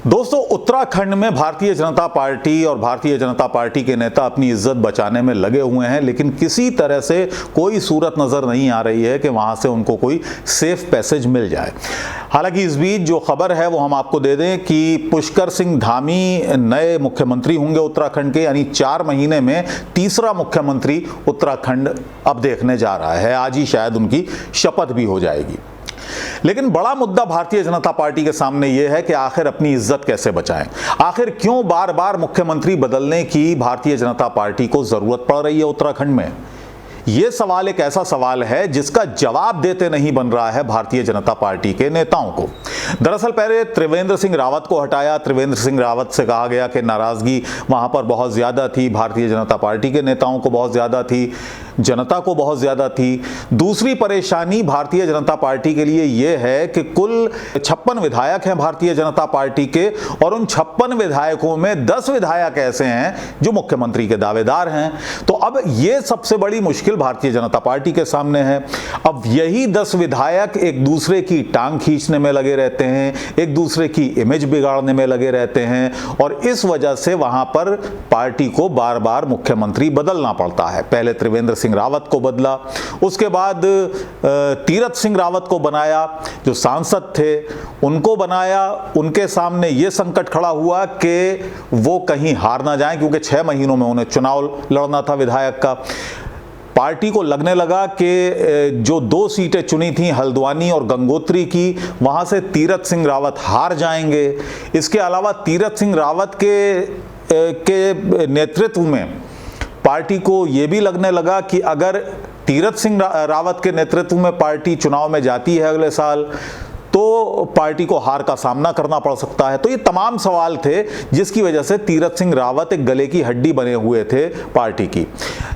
दोस्तों, उत्तराखंड में भारतीय जनता पार्टी और भारतीय जनता पार्टी के नेता अपनी इज्जत बचाने में लगे हुए हैं, लेकिन किसी तरह से कोई सूरत नज़र नहीं आ रही है कि वहां से उनको कोई सेफ पैसेज मिल जाए। हालांकि इस बीच जो खबर है वो हम आपको दे दें कि पुष्कर सिंह धामी नए मुख्यमंत्री होंगे उत्तराखंड के, यानी 4 महीने में तीसरा मुख्यमंत्री उत्तराखंड अब देखने जा रहा है। आज ही शायद उनकी शपथ भी हो जाएगी। लेकिन बड़ा मुद्दा भारतीय जनता पार्टी के सामने यह है कि आखिर अपनी इज्जत कैसे बचाएं। आखिर क्यों बार बार मुख्यमंत्री बदलने की भारतीय जनता पार्टी को जरूरत पड़ रही है उत्तराखंड में? यह सवाल एक ऐसा सवाल है जिसका जवाब देते नहीं बन रहा है भारतीय जनता पार्टी के नेताओं को। दरअसल पहले त्रिवेंद्र सिंह रावत को हटाया। त्रिवेंद्र सिंह रावत से कहा गया कि नाराजगी वहां पर बहुत ज्यादा थी, भारतीय जनता पार्टी के नेताओं को बहुत ज्यादा थी, जनता को बहुत ज्यादा थी। दूसरी परेशानी भारतीय जनता पार्टी के लिए यह है कि कुल 56 विधायक हैं भारतीय जनता पार्टी के, और उन 56 विधायकों में 10 विधायक ऐसे हैं जो मुख्यमंत्री के दावेदार हैं। तो अब यह सबसे बड़ी मुश्किल भारतीय जनता पार्टी के सामने है। अब यही 10 विधायक एक दूसरे की टांग खींचने में लगे रहते हैं, एक दूसरे की इमेज बिगाड़ने में लगे रहते हैं, और इस वजह से वहां पर पार्टी को बार बार मुख्यमंत्री बदलना पड़ता है। पहले त्रिवेंद्र सिंह रावत को बदला, उसके बाद तीरथ सिंह रावत को बनाया, जो सांसद थे उनको बनाया। उनके सामने यह संकट खड़ा हुआ कि वो कहीं हार ना जाएं, क्योंकि 6 महीनों में उन्हें चुनाव लड़ना था विधायक का। पार्टी को लगने लगा कि जो 2 सीटें चुनी थी हल्द्वानी और गंगोत्री की, वहां से तीरथ सिंह रावत हार जाएंगे। इसके अलावा तीरथ सिंह रावत के नेतृत्व में पार्टी को यह भी लगने लगा कि अगर तीरथ सिंह रावत के नेतृत्व में पार्टी चुनाव में जाती है अगले साल, तो पार्टी को हार का सामना करना पड़ सकता है। तो ये तमाम सवाल थे जिसकी वजह से तीरथ सिंह रावत एक गले की हड्डी बने हुए थे पार्टी की।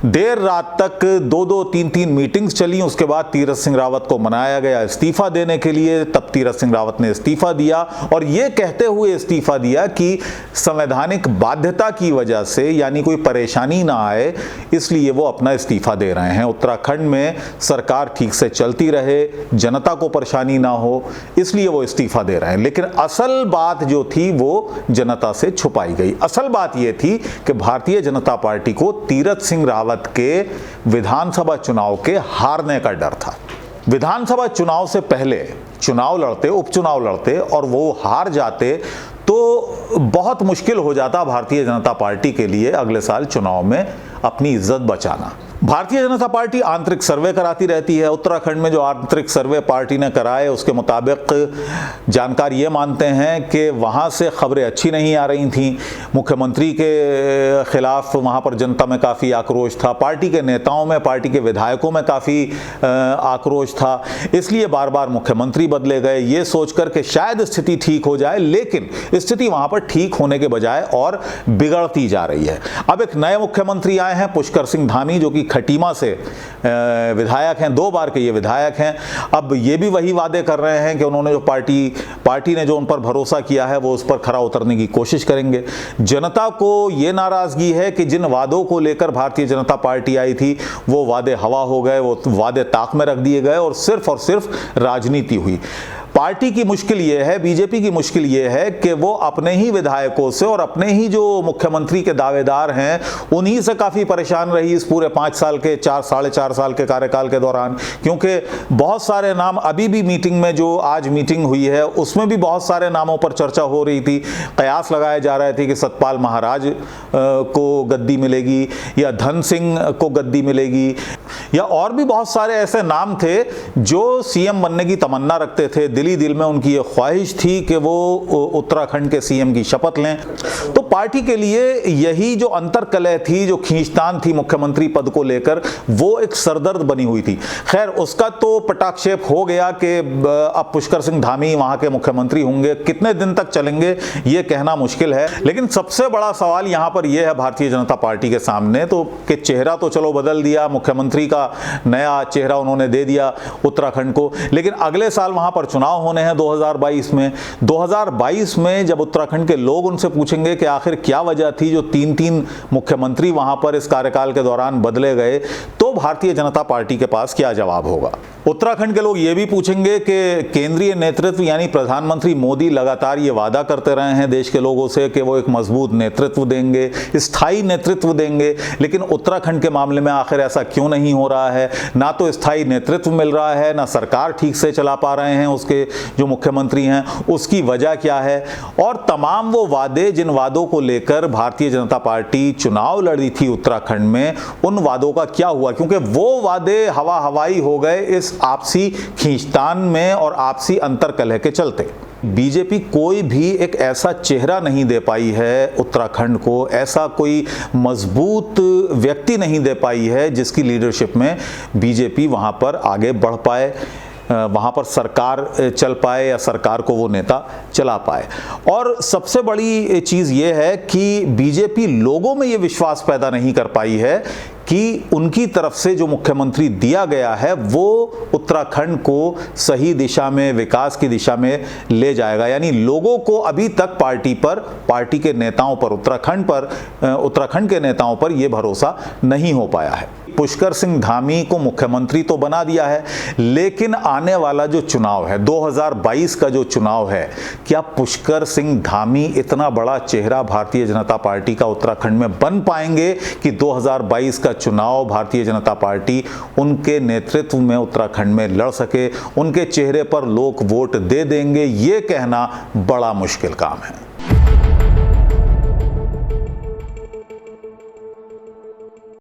देर रात तक 2-2, 3-3 मीटिंग्स चली। उसके बाद तीरथ सिंह रावत को मनाया गया इस्तीफा देने के लिए। तब तीरथ सिंह रावत ने इस्तीफा दिया, और ये कहते हुए इस्तीफा दिया कि संवैधानिक बाध्यता की वजह से, यानी कोई परेशानी ना आए, इसलिए वो अपना इस्तीफा दे रहे हैं। उत्तराखंड में सरकार ठीक से चलती रहे, जनता को परेशानी ना हो, इसलिए वो इस्तीफा दे रहे हैं। लेकिन असल बात जो थी वो जनता से छुपाई गई। असल बात ये थी कि भारतीय जनता पार्टी को तीरथ सिंह रावत के विधानसभा चुनाव के हारने का डर था। विधानसभा चुनाव से पहले चुनाव लड़ते, उपचुनाव लड़ते और वो हार जाते तो बहुत मुश्किल हो जाता भारतीय जनता पार्टी के लिए अगले साल चुनाव में अपनी इज्जत बचाना। भारतीय जनता पार्टी आंतरिक सर्वे कराती रहती है। उत्तराखंड में जो आंतरिक सर्वे पार्टी ने कराए उसके मुताबिक जानकार ये मानते हैं कि वहाँ से खबरें अच्छी नहीं आ रही थीं। मुख्यमंत्री के खिलाफ वहाँ पर जनता में काफ़ी आक्रोश था, पार्टी के नेताओं में, पार्टी के विधायकों में काफ़ी आक्रोश था। इसलिए बार बार मुख्यमंत्री बदले गए, ये सोचकर कि शायद स्थिति ठीक हो जाए, लेकिन स्थिति वहाँ पर ठीक होने के बजाय और बिगड़ती जा रही है। अब एक नए मुख्यमंत्री आए हैं, पुष्कर सिंह धामी, जो कि खटीमा से विधायक हैं, 2 बार के ये विधायक हैं। अब ये भी वही वादे कर रहे हैं कि उन्होंने जो पार्टी ने जो उन पर भरोसा किया है वो उस पर खरा उतरने की कोशिश करेंगे। जनता को ये नाराजगी है कि जिन वादों को लेकर भारतीय जनता पार्टी आई थी वो वादे हवा हो गए, वो वादे ताक में रख दिए गए और सिर्फ राजनीति हुई। पार्टी की मुश्किल ये है, बीजेपी की मुश्किल ये है कि वो अपने ही विधायकों से और अपने ही जो मुख्यमंत्री के दावेदार हैं उन्हीं से काफ़ी परेशान रही इस पूरे 5 साल के 4-4.5 साल के कार्यकाल के दौरान। क्योंकि बहुत सारे नाम, अभी भी मीटिंग में जो आज मीटिंग हुई है उसमें भी बहुत सारे नामों पर चर्चा हो रही थी। कयास लगाए जा रहे थे कि सतपाल महाराज को गद्दी मिलेगी या धन सिंह को गद्दी मिलेगी, या और भी बहुत सारे ऐसे नाम थे जो सीएम बनने की तमन्ना रखते थे। दिल में उनकी ये ख्वाहिश थी कि वो उत्तराखंड के सीएम की शपथ लें। तो पार्टी के लिए यही जो अंतर्कलह थी, जो खींचतान थी मुख्यमंत्री पद को लेकर, वो एक सरदर्द बनी हुई थी। खैर, उसका तो पटाक्षेप हो गया कि अब पुष्कर सिंह धामी वहां के मुख्यमंत्री होंगे। कितने दिन तक चलेंगे ये कहना मुश्किल है। लेकिन सबसे बड़ा सवाल यहां पर यह है भारतीय जनता पार्टी के सामने तो कि चेहरा तो चलो बदल दिया, मुख्यमंत्री का नया चेहरा उन्होंने दे दिया उत्तराखंड को, लेकिन अगले साल वहां पर चुनाव होने हैं 2022 में। 2022 में जब उत्तराखंड के लोग उनसे पूछेंगे कि आखिर क्या वजह थी जो 3-3 मुख्यमंत्री वहां पर इस कार्यकाल के दौरान बदले गए, तो भारतीय जनता पार्टी के पास क्या जवाब होगा। उत्तराखंड के लोग ये भी पूछेंगे कि केंद्रीय नेतृत्व यानी प्रधानमंत्री मोदी लगातार ये वादा करते रहे हैं देश के लोगों से कि वो एक मजबूत नेतृत्व देंगे, स्थायी नेतृत्व देंगे, लेकिन उत्तराखंड के मामले में आखिर ऐसा क्यों नहीं हो रहा है। ना तो स्थायी नेतृत्व मिल रहा है, ना सरकार ठीक से चला पा रहे हैं उसके जो मुख्यमंत्री हैं। उसकी वजह क्या है? और तमाम वो वादे जिन वादों को लेकर भारतीय जनता पार्टी चुनाव लड़ी थी उत्तराखंड में, उन वादों का क्या हुआ? क्योंकि वो वादे हवा हवाई हो गए इस आपसी खींचतान में और आपसी अंतर्कलह के चलते। बीजेपी कोई भी एक ऐसा चेहरा नहीं दे पाई है उत्तराखंड को, ऐसा कोई मजबूत व्यक्ति नहीं दे पाई है जिसकी लीडरशिप में बीजेपी वहां पर आगे बढ़ पाए, वहाँ पर सरकार चल पाए या सरकार को वो नेता चला पाए। और सबसे बड़ी चीज़ ये है कि बीजेपी लोगों में ये विश्वास पैदा नहीं कर पाई है कि उनकी तरफ से जो मुख्यमंत्री दिया गया है वो उत्तराखंड को सही दिशा में, विकास की दिशा में ले जाएगा। यानी लोगों को अभी तक पार्टी पर, पार्टी के नेताओं पर, उत्तराखंड के नेताओं पर यह भरोसा नहीं हो पाया है। पुष्कर सिंह धामी को मुख्यमंत्री तो बना दिया है, लेकिन आने वाला जो चुनाव है 2022 का जो चुनाव है, क्या पुष्कर सिंह धामी इतना बड़ा चेहरा भारतीय जनता पार्टी का उत्तराखंड में बन पाएंगे कि 2022 का चुनाव भारतीय जनता पार्टी उनके नेतृत्व में उत्तराखंड में लड़ सके, उनके चेहरे पर लोग वोट दे देंगे? ये कहना बड़ा मुश्किल काम है।